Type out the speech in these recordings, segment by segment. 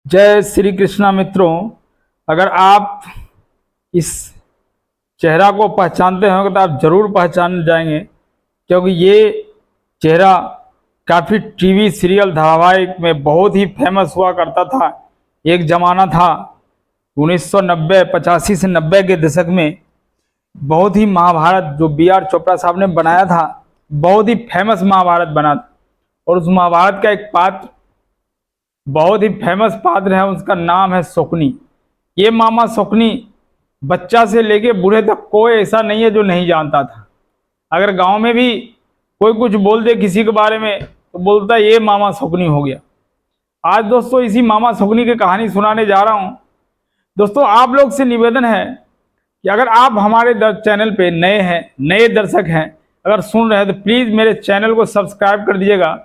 जय श्री कृष्णा मित्रों। अगर आप इस चेहरा को पहचानते होंगे तो आप जरूर पहचान जाएंगे, क्योंकि ये चेहरा काफ़ी टीवी सीरियल धारावाहिक में बहुत ही फेमस हुआ करता था। एक ज़माना था 1990 85 से 90 के दशक में, बहुत ही महाभारत जो बी.आर. चोपड़ा साहब ने बनाया था, बहुत ही फेमस महाभारत बना था। और उस महाभारत का एक पात्र, बहुत ही फेमस पात्र है, उसका नाम है शकुनी। ये मामा शकुनी बच्चा से लेके बूढ़े तक कोई ऐसा नहीं है जो नहीं जानता था। अगर गांव में भी कोई कुछ बोल दे किसी के बारे में तो बोलता है ये मामा शकुनी हो गया। आज दोस्तों इसी मामा शकुनी की कहानी सुनाने जा रहा हूं। दोस्तों आप लोग से निवेदन है कि अगर आप हमारे चैनल पे नए हैं, नए दर्शक हैं, अगर सुन रहे हैं तो प्लीज़ मेरे चैनल को सब्सक्राइब कर दीजिएगा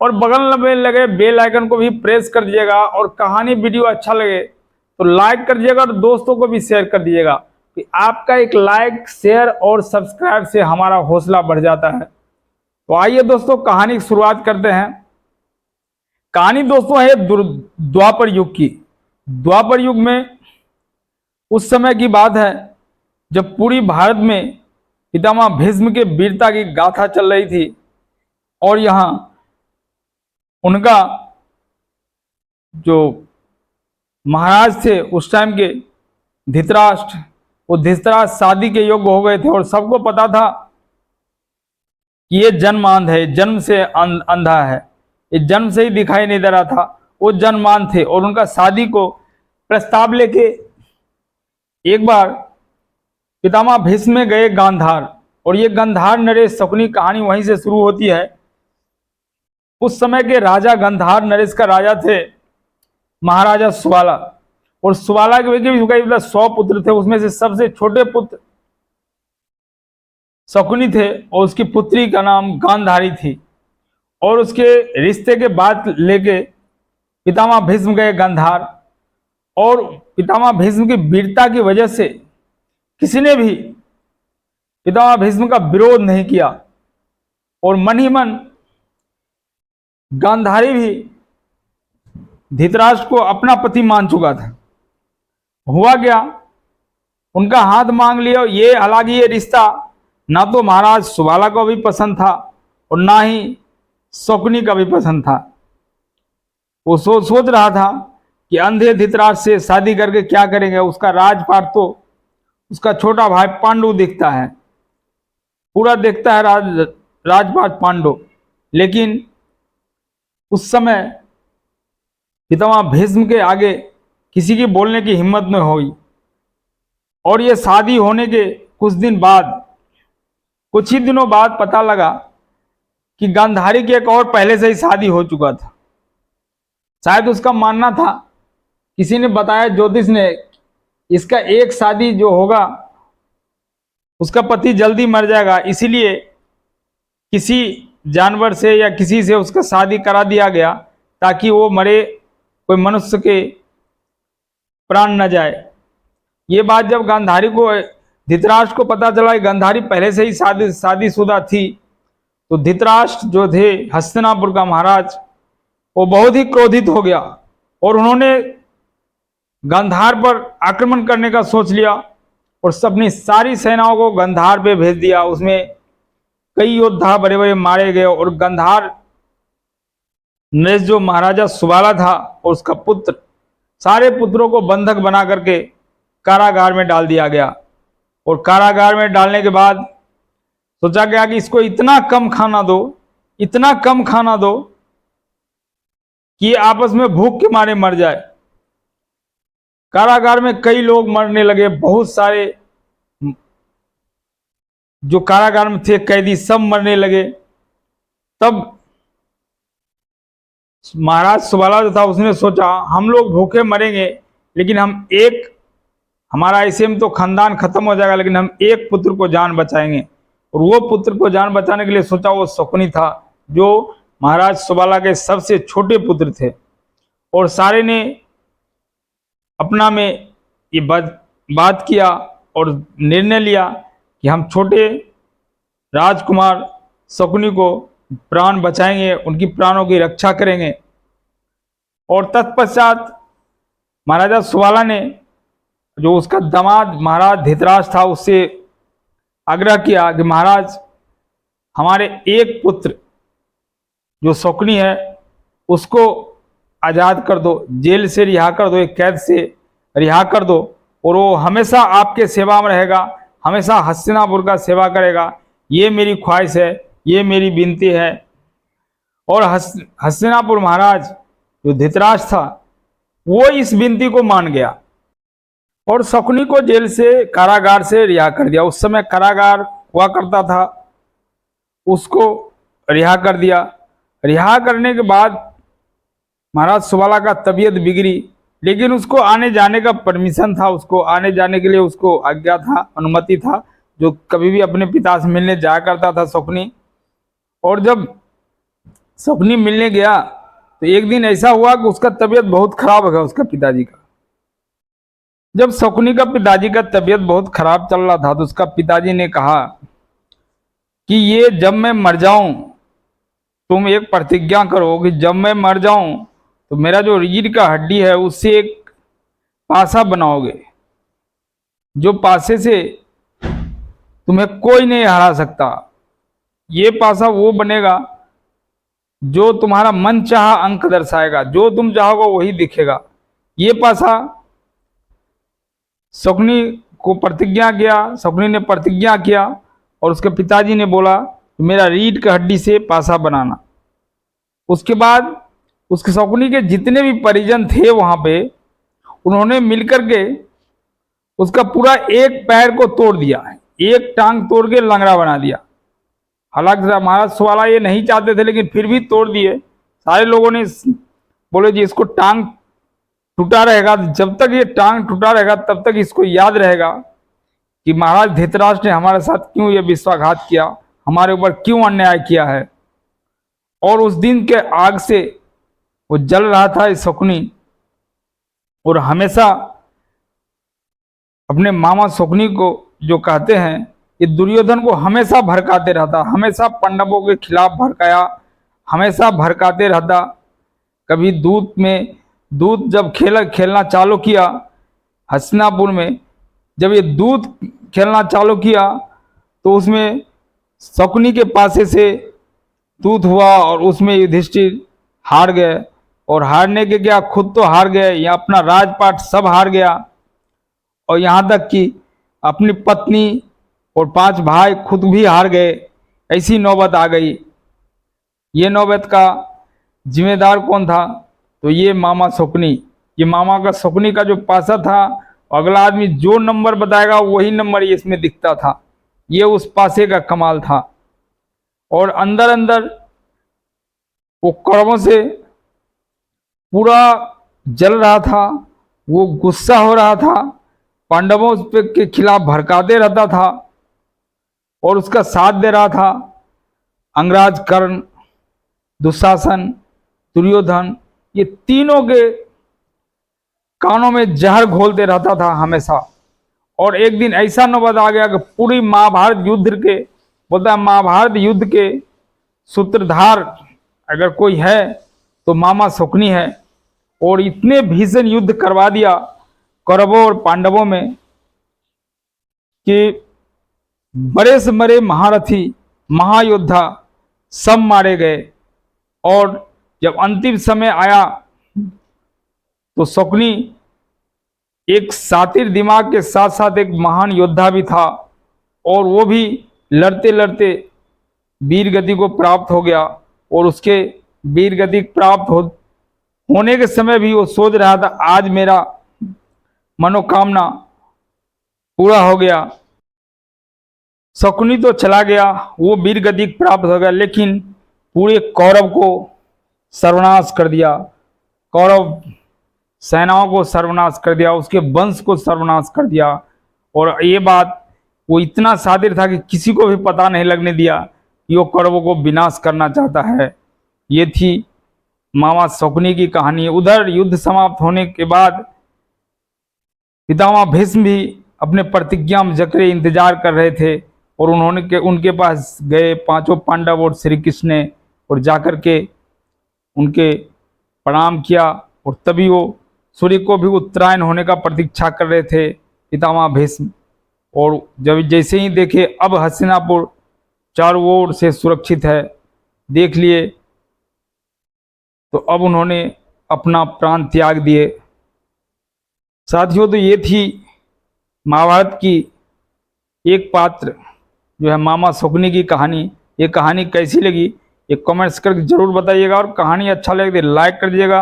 और बगल में लगे बेल आइकन को भी प्रेस कर दीजिएगा। और कहानी वीडियो अच्छा लगे तो लाइक कर दीजिएगा और दोस्तों को भी शेयर कर दीजिएगा कि आपका एक लाइक, शेयर और सब्सक्राइब से हमारा हौसला बढ़ जाता है। तो आइए दोस्तों कहानी की शुरुआत करते हैं। कहानी दोस्तों है द्वापर युग की। द्वापर युग में उस समय की बात है जब पूरी भारत में पितामह भीष्म के वीरता की गाथा चल रही थी। और यहाँ उनका जो महाराज थे उस टाइम के धृतराष्ट्र, वो धृतराष्ट्र शादी के योग्य हो गए थे और सबको पता था कि ये जन्मांध है, जन्म से अंधा है, ये जन्म से ही दिखाई नहीं दे रहा था। वो जन्मांध थे और उनका शादी को प्रस्ताव लेके एक बार पितामह भीष्म में गए गांधार। और ये गांधार नरेश शकुनी कहानी वहीं से शुरू होती है। उस समय के राजा गांधार नरेश का राजा थे महाराजा सुबाला। और सुबाला के भी 100 पुत्र थे, उसमें से सबसे छोटे पुत्र शकुनी थे और उसकी पुत्री का नाम गांधारी थी। और उसके रिश्ते के बाद लेके पितामह भीष्म गए गांधार। और पितामह भीष्म की वीरता की वजह से किसी ने भी पितामह भीष्म का विरोध नहीं किया और मन ही मन गांधारी भी धृतराष्ट्र को अपना पति मान चुका था। हुआ क्या, उनका हाथ मांग लिया। ये हालांकि ये रिश्ता ना तो महाराज सुबाला को भी पसंद था और ना ही शकुनी का भी पसंद था। वो सोच रहा था कि अंधे धृतराष्ट्र से शादी करके क्या करेंगे। उसका राजपाट तो उसका छोटा भाई पांडु दिखता है, पूरा देखता है राजपाट पांडु। लेकिन उस समय पितामह भीष्म के आगे किसी की बोलने की हिम्मत न हुई। और ये शादी होने के कुछ ही दिनों बाद पता लगा कि गांधारी की एक और पहले से ही शादी हो चुका था। शायद उसका मानना था, किसी ने बताया ज्योतिष ने, इसका एक शादी जो होगा उसका पति जल्दी मर जाएगा, इसीलिए किसी जानवर से या किसी से उसका शादी करा दिया गया ताकि वो मरे कोई मनुष्य के प्राण न जाए। ये बात जब गांधारी को, धृतराष्ट्र को पता चला, गांधारी पहले से ही शादीशुदा थी, तो धृतराष्ट्र जो थे हस्तिनापुर का महाराज, वो बहुत ही क्रोधित हो गया और उन्होंने गांधार पर आक्रमण करने का सोच लिया और अपनी सारी सेनाओं को गांधार पे भेज दिया। उसमें कई योद्धा बड़े बड़े मारे गए और गांधार नरेश जो महाराजा सुबाला था और उसका पुत्र, सारे पुत्रों को बंधक बना करके कारागार में डाल दिया गया। और कारागार में डालने के बाद सोचा गया कि इसको इतना कम खाना दो कि आपस में भूख के मारे मर जाए। कारागार में कई लोग मरने लगे, बहुत सारे जो कारागार में थे कैदी सब मरने लगे। तब महाराज सुबाला जो था उसने सोचा हम लोग भूखे मरेंगे, लेकिन हमारा ऐसे में तो खानदान खत्म हो जाएगा, लेकिन हम एक पुत्र को जान बचाएंगे। और वो पुत्र को जान बचाने के लिए सोचा वो शकुनी था, जो महाराज सुबाला के सबसे छोटे पुत्र थे। और सारे ने अपना में ये बात किया और निर्णय लिया कि हम छोटे राजकुमार शकुनी को प्राण बचाएंगे, उनकी प्राणों की रक्षा करेंगे। और तत्पश्चात महाराजा सुबाला ने जो उसका दामाद महाराज धृतराष्ट्र था उससे आग्रह किया कि महाराज हमारे एक पुत्र जो शकुनी है उसको आज़ाद कर दो, जेल से रिहा कर दो, एक कैद से रिहा कर दो और वो हमेशा आपके सेवा में रहेगा, हमेशा हस्तिनापुर का सेवा करेगा। ये मेरी ख्वाहिश है, ये मेरी विनती है। और हस्तिनापुर महाराज जो धृतराष्ट्र था वो इस विनती को मान गया और शकुनी को जेल से कारागार से रिहा कर दिया। उस समय कारागार हुआ करता था, उसको रिहा कर दिया। रिहा करने के बाद महाराज सुबाला का तबीयत बिगड़ी, लेकिन उसको आने जाने का परमिशन था, उसको आने जाने के लिए उसको आज्ञा था, अनुमति था, जो कभी भी अपने पिता से मिलने जाया करता था शकुनी। और जब शकुनी मिलने गया तो एक दिन ऐसा हुआ कि उसका तबीयत बहुत खराब हो गया, उसका पिताजी का। जब शकुनी का पिताजी का तबीयत बहुत खराब चल रहा था तो उसका पिताजी ने कहा कि ये जब मैं मर जाऊं तुम एक प्रतिज्ञा करो कि जब मैं मर जाऊं तो मेरा जो रीढ़ का हड्डी है उससे एक पासा बनाओगे, जो पासे से तुम्हें कोई नहीं हरा सकता। ये पासा वो बनेगा जो तुम्हारा मन चाहा अंक दर्शाएगा, जो तुम चाहोगे वही दिखेगा। ये पासा शकुनी को प्रतिज्ञा किया, शकुनी ने प्रतिज्ञा किया और उसके पिताजी ने बोला मेरा रीढ़ की हड्डी से पासा बनाना। उसके बाद उसके शकुनी के जितने भी परिजन थे वहां पे, उन्होंने मिलकर के उसका पूरा एक पैर को तोड़ दिया, एक टांग तोड़ के लंगड़ा बना दिया। हालांकि महाराज सुबाला ये नहीं चाहते थे लेकिन फिर भी तोड़ दिए। सारे लोगों ने बोले जी इसको टांग टूटा रहेगा, जब तक ये टांग टूटा रहेगा तब तक इसको याद रहेगा कि महाराज धृतराष्ट्र ने हमारे साथ क्यों ये विश्वासघात किया, हमारे ऊपर क्यों अन्याय किया है। और उस दिन के आग से वो जल रहा था इस शकुनी, और हमेशा अपने मामा शकुनी को जो कहते हैं ये दुर्योधन को हमेशा भड़काते रहता, हमेशा पांडवों के खिलाफ भड़काया, हमेशा भड़काते रहता। कभी दूत जब खेलना चालू किया हस्तिनापुर में, जब ये दूत खेलना चालू किया तो उसमें शकुनी के पासे से दूत हुआ और उसमें युधिष्ठिर हार गए। और हारने के क्या, खुद तो हार गए, या अपना राजपाट सब हार गया, और यहाँ तक कि अपनी पत्नी और 5 भाई खुद भी हार गए। ऐसी नौबत आ गई। ये नौबत का जिम्मेदार कौन था? तो ये मामा शकुनी। ये मामा का शकुनी का जो पासा था, अगला आदमी जो नंबर बताएगा वही नंबर इसमें दिखता था। ये उस पासे का कमाल था। और अंदर अंदर वो कौरवों से पूरा जल रहा था, वो गुस्सा हो रहा था, पांडवों के खिलाफ भड़काते रहता था और उसका साथ दे रहा था अंगराज, कर्ण, दुशासन, दुर्योधन। ये तीनों के कानों में जहर घोलते रहता था हमेशा। और एक दिन ऐसा नौबत आ गया कि पूरी महाभारत युद्ध के, बोलता है महाभारत युद्ध के सूत्रधार अगर कोई है तो मामा शकुनी है। और इतने भीषण युद्ध करवा दिया कौरवों और पांडवों में कि बड़े से बड़े महारथी, महायोद्धा सब मारे गए। और जब अंतिम समय आया तो शकुनी एक सातिर दिमाग के साथ साथ एक महान योद्धा भी था, और वो भी लड़ते लड़ते वीर गति को प्राप्त हो गया। और उसके वीर गति प्राप्त होने के समय भी वो सोच रहा था आज मेरा मनोकामना पूरा हो गया। शकुनी तो चला गया, वो वीर गति प्राप्त हो गया, लेकिन पूरे कौरव को सर्वनाश कर दिया, कौरव सेनाओं को सर्वनाश कर दिया, उसके वंश को सर्वनाश कर दिया। और ये बात वो इतना सादिर था कि किसी को भी पता नहीं लगने दिया कि वो कौरवों को विनाश करना चाहता है। ये थी मामा शकुनी की कहानी। उधर युद्ध समाप्त होने के बाद पितामह भीष्म भी अपने प्रतिज्ञा में जकड़े इंतजार कर रहे थे, और उनके पास गए 5 पांडव और श्री कृष्ण ने, और जाकर के उनके प्रणाम किया। और तभी वो सूर्य को भी उत्तरायण होने का प्रतीक्षा कर रहे थे पितामह भीष्म। और जब जैसे ही देखे अब हस्तिनापुर चारों ओर से सुरक्षित है, देख लिए, तो अब उन्होंने अपना प्राण त्याग दिए। साथियों, तो ये थी महाभारत की एक पात्र जो है मामा शकुनी की कहानी। ये कहानी कैसी लगी ये कमेंट्स करके जरूर बताइएगा, और कहानी अच्छा लगे तो लाइक कर दीजिएगा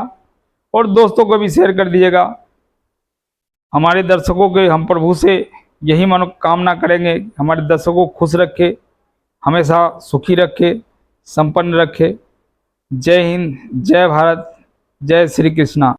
और दोस्तों को भी शेयर कर दीजिएगा। हमारे दर्शकों के हम प्रभु से यही मनोकामना करेंगे, हमारे दर्शकों को खुश रखे, हमेशा सुखी रखे, संपन्न रखे। जय हिंद, जय भारत, जय श्री कृष्णा।